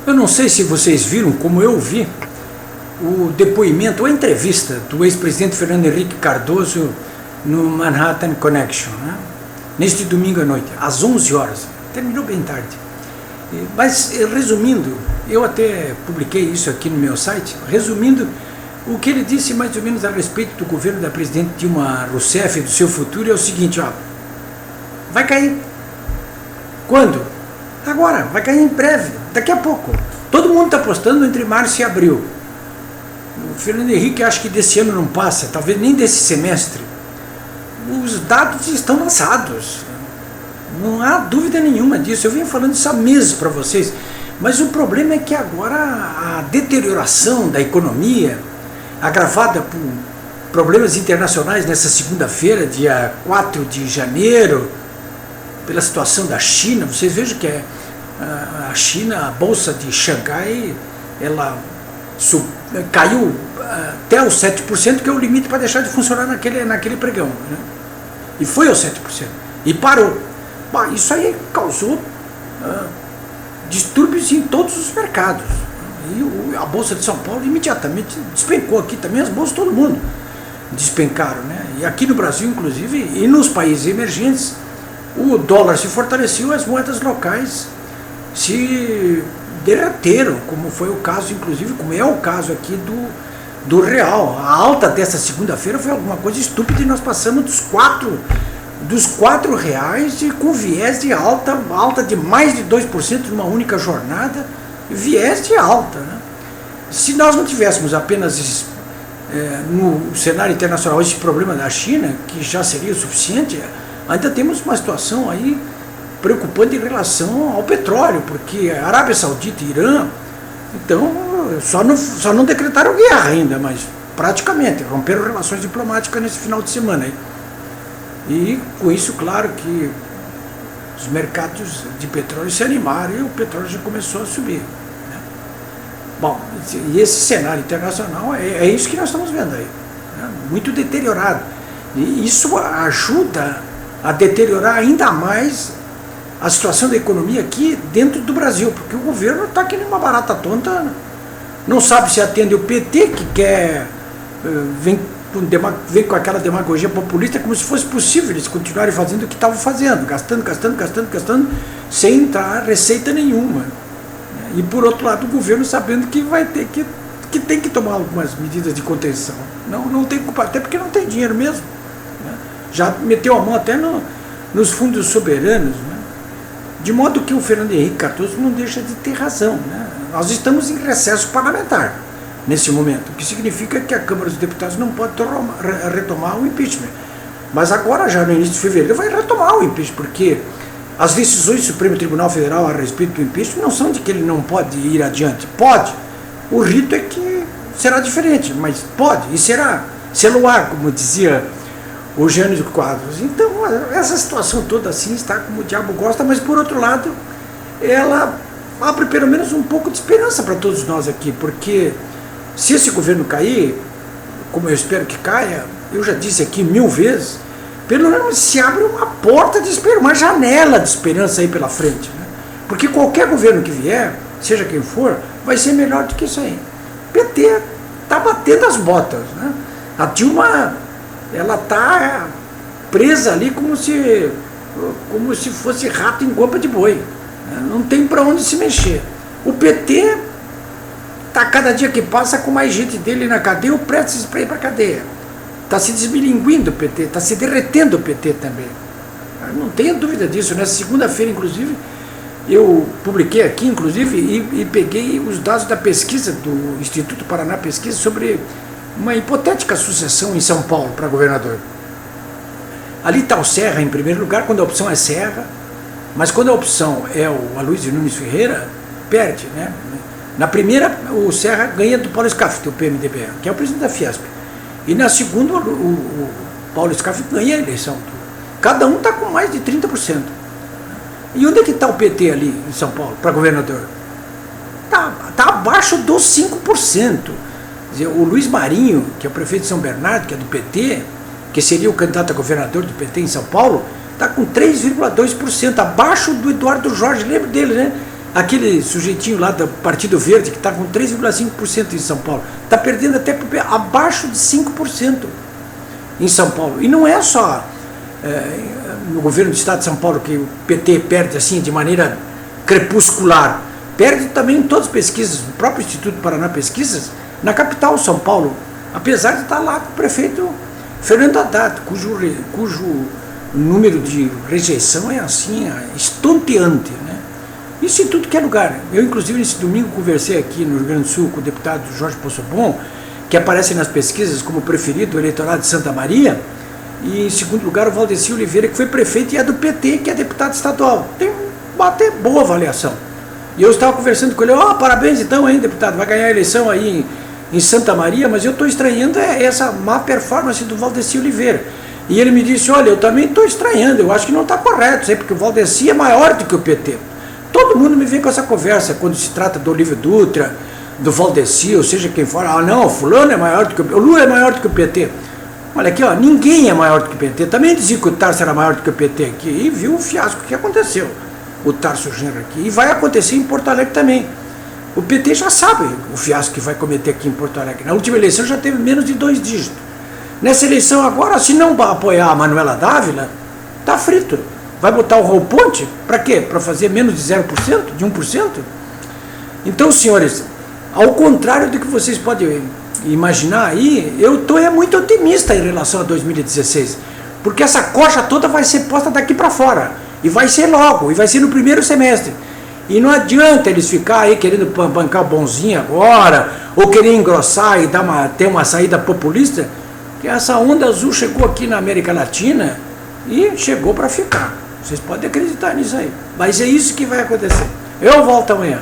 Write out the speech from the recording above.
Eu não sei se vocês viram, como eu vi, o depoimento, a entrevista do ex-presidente Fernando Henrique Cardoso no Manhattan Connection, né? Neste domingo à noite, às 11 horas. Terminou bem tarde. Mas, resumindo, eu até publiquei isso aqui no meu site, resumindo, o que ele disse mais ou menos a respeito do governo da presidente Dilma Rousseff e do seu futuro é o seguinte, ó, vai cair. Quando? Agora, vai cair em breve, daqui a pouco. Todo mundo está apostando entre março e abril. O Fernando Henrique acha que desse ano não passa, talvez nem desse semestre. Os dados estão lançados, não há dúvida nenhuma disso. Eu venho falando isso há meses para vocês, mas o problema é que agora a deterioração da economia, agravada por problemas internacionais nessa segunda-feira, dia 4 de janeiro, pela situação da China, vocês vejam que a China, a bolsa de Xangai, ela caiu até os 7%, que é o limite para deixar de funcionar naquele pregão, né? E foi aos 7%, e parou. Bom, isso aí causou distúrbios em todos os mercados. E a Bolsa de São Paulo imediatamente despencou. Aqui também as bolsas, todo mundo despencaram, né? E aqui no Brasil, inclusive, e nos países emergentes, o dólar se fortaleceu, as moedas locais se derreteram, como foi o caso, inclusive, como é o caso aqui do real. A alta dessa segunda-feira foi alguma coisa estúpida e nós passamos dos R$4 e com viés de alta de mais de 2% numa única jornada, viés de alta, né? Se nós não tivéssemos apenas no cenário internacional esse problema da China, que já seria o suficiente, ainda temos uma situação aí preocupante em relação ao petróleo, porque a Arábia Saudita e Irã, então, só não decretaram guerra ainda, mas praticamente romperam relações diplomáticas nesse final de semana aí. E com isso, claro que os mercados de petróleo se animaram e o petróleo já começou a subir, né? Bom, e esse cenário internacional é isso que nós estamos vendo aí, né? Muito deteriorado. E isso ajuda a deteriorar ainda mais a situação da economia aqui dentro do Brasil, porque o governo está aqui numa barata tonta, não sabe se atende o PT, que quer, vem com aquela demagogia populista, como se fosse possível eles continuarem fazendo o que estavam fazendo, gastando, sem entrar receita nenhuma. E por outro lado, o governo sabendo que vai ter que tem que tomar algumas medidas de contenção. Não tem culpa, até porque não tem dinheiro mesmo, né? Já meteu a mão até nos fundos soberanos, né? De modo que o Fernando Henrique Cardoso não deixa de ter razão, né? Nós estamos em recesso parlamentar nesse momento, o que significa que a Câmara dos Deputados não pode retomar o impeachment. Mas agora, já no início de fevereiro, vai retomar o impeachment, porque as decisões do Supremo Tribunal Federal a respeito do impeachment não são de que ele não pode ir adiante. Pode. O rito é que será diferente, mas pode, e será celular, como dizia o Jânio Quadros. Então, essa situação toda assim está como o diabo gosta, mas por outro lado, ela abre pelo menos um pouco de esperança para todos nós aqui, porque se esse governo cair, como eu espero que caia, eu já disse aqui 1000 vezes, pelo menos se abre uma porta de esperança, uma janela de esperança aí pela frente, né? Porque qualquer governo que vier, seja quem for, vai ser melhor do que isso aí. O PT está batendo as botas, né? A Dilma, ela está presa ali como se fosse rato em guampa de boi, né? Não tem para onde se mexer. O PT está cada dia que passa com mais gente dele na cadeia, o prestes para ir para a cadeia. Está se desmilinguindo o PT, está se derretendo o PT também. Não tenha dúvida disso. Nessa segunda-feira, inclusive, eu publiquei aqui, inclusive, e peguei os dados da pesquisa do Instituto Paraná Pesquisa sobre uma hipotética sucessão em São Paulo para governador. Ali está o Serra em primeiro lugar, quando a opção é Serra, mas quando a opção é o Aloysio Nunes Ferreira, perde, né? Na primeira, o Serra ganha do Paulo Scaff, do PMDB, que é o presidente da Fiesp. E na segunda, o Paulo Scaff ganha a eleição. Cada um está com mais de 30%. E onde é que está o PT ali em São Paulo, para governador? Está abaixo dos 5%. Quer dizer, o Luiz Marinho, que é o prefeito de São Bernardo, que é do PT, que seria o candidato a governador do PT em São Paulo, está com 3,2%, abaixo do Eduardo Jorge, lembra dele, né? Aquele sujeitinho lá do Partido Verde, que está com 3,5% em São Paulo, está perdendo até abaixo de 5% em São Paulo. E não é só no governo do Estado de São Paulo que o PT perde assim de maneira crepuscular. Perde também em todas as pesquisas, no próprio Instituto Paraná Pesquisas, na capital, São Paulo, apesar de estar lá com o prefeito Fernando Haddad, cujo número de rejeição é assim, estonteante, né? Isso em tudo que é lugar. Eu, inclusive, nesse domingo conversei aqui no Rio Grande do Sul com o deputado Jorge Possobon, que aparece nas pesquisas como preferido do eleitorado de Santa Maria, e em segundo lugar o Valdeci Oliveira, que foi prefeito e é do PT, que é deputado estadual. Tem uma até boa avaliação. E eu estava conversando com ele, parabéns então, hein, deputado, vai ganhar a eleição aí em Santa Maria, mas eu estou estranhando essa má performance do Valdeci Oliveira. E ele me disse, olha, eu também estou estranhando, eu acho que não está correto, porque o Valdeci é maior do que o PT. Todo mundo me vem com essa conversa, quando se trata do Olívio Dutra, do Valdeci, ou seja, quem for, não, o fulano é maior do que o PT, o Lula é maior do que o PT. Olha aqui, ninguém é maior do que o PT. Também dizia que o Tarso era maior do que o PT aqui, e viu o fiasco que aconteceu, o Tarso Genro aqui, e vai acontecer em Porto Alegre também. O PT já sabe o fiasco que vai cometer aqui em Porto Alegre. Na última eleição já teve menos de 2 dígitos. Nessa eleição agora, se não apoiar a Manuela Dávila, tá frito. Vai botar o Raul Ponte? Para quê? Para fazer menos de 0%? De 1%? Então, senhores, ao contrário do que vocês podem imaginar aí, eu estou muito otimista em relação a 2016. Porque essa coxa toda vai ser posta daqui para fora. E vai ser logo, e vai ser no primeiro semestre. E não adianta eles ficar aí querendo bancar o bonzinho agora, ou querer engrossar e ter uma saída populista, que essa onda azul chegou aqui na América Latina e chegou para ficar. Vocês podem acreditar nisso aí. Mas é isso que vai acontecer. Eu volto amanhã.